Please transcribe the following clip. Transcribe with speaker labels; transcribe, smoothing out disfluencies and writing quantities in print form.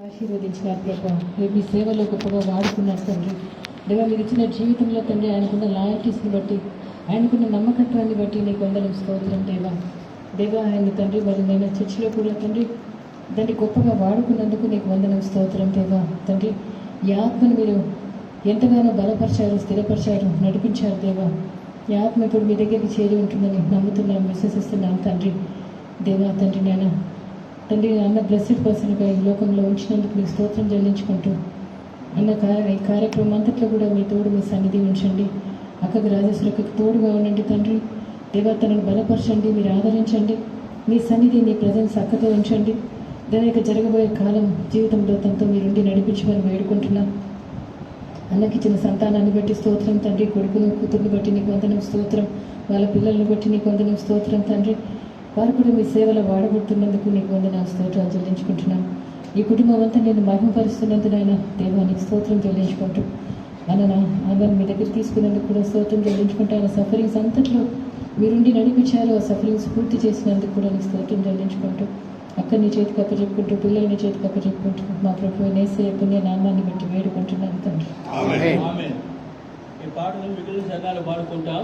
Speaker 1: ఆశీర్వదించినారు ప్రభా. రేపు మీ సేవలో గొప్పగా వాడుకున్నారు తండ్రి. దేవా, మీరు ఇచ్చిన జీవితంలో తండ్రి ఆయనకున్న లాయల్టీస్ని బట్టి, ఆయనకున్న నమ్మకత్వాన్ని బట్టి నీకు వందనం స్తోత్రం దేవా. దేవా, ఆయన తండ్రి మరి నేను చర్చిలో కూడా తండ్రి దాన్ని గొప్పగా వాడుకున్నందుకు నీకు వందనం స్తోత్రం దేవా. తండ్రి, ఈ ఆత్మను మీరు ఎంతగానో బలపరిచారు, స్థిరపరిచారు, నడిపించారు దేవా. ఈ ఆత్మ ఇప్పుడు మీ దగ్గరికి చేరి ఉంటుందని నమ్ముతున్నాం, విశ్వసిస్తున్నాం తండ్రి. దేవా తండ్రి, నేను తండ్రి అన్న బ్లెస్డ్ పర్సన్గా ఈ లోకంలో ఉంచినందుకు మీకు స్తోత్రం చెల్లించుకుంటూ అన్న ఈ కార్యక్రమం అంతట్లో కూడా మీ తోడు, మీ సన్నిధి ఉంచండి. అక్కకు రాజేశ్వరికి తోడుగా ఉండండి తండ్రి. దేవా, తనను బలపరచండి, మీరు ఆదరించండి. మీ సన్నిధి, మీ ప్రజెన్స్ అక్కతో ఉంచండి. దాని యొక్క జరగబోయే కాలం జీవితంలో తనతో మీరుండి నడిపించమని వేడుకుంటున్నాం. అన్నకిచ్చిన సంతానాన్ని బట్టి స్తోత్రం తండ్రి. కొడుకును కూతుర్ని బట్టి నీకు వందనం స్తోత్రం. వాళ్ళ పిల్లల్ని బట్టి నీకు వందనం స్తోత్రం తండ్రి. వారు కూడా మీ సేవలో వాడబడుతున్నందుకు నీకు వందనాలు స్తోత్రాలు చెల్లించుకుంటున్నాను. ఈ కుటుంబం అంతా నేను మహిమపరుస్తున్నందునైనా దేవానికి స్తోత్రం చెల్లించుకుంటూ ఆయన మీ దగ్గర తీసుకున్నందుకు కూడా స్తోత్రం చెల్లించుకుంటూ ఆయన సఫరింగ్స్ అంతట్లో మీరుండి నడిపించారు. ఆ సఫరింగ్స్ పూర్తి చేసినందుకు కూడా నీకు స్తోత్రం చెల్లించుకుంటూ అక్కడి నీ చేతికి అప్పచెప్పుకుంటూ పిల్లల్ని చేతికి అప్పచెప్పుకుంటూ మా ప్రభువు యేసయ్య పుణ్య నామాన్ని బట్టి వేడుకుంటున్నాను తండ్రి.
Speaker 2: ఈ పాటలు మిగిలిన సంఘాలు పాడుకుంటాం.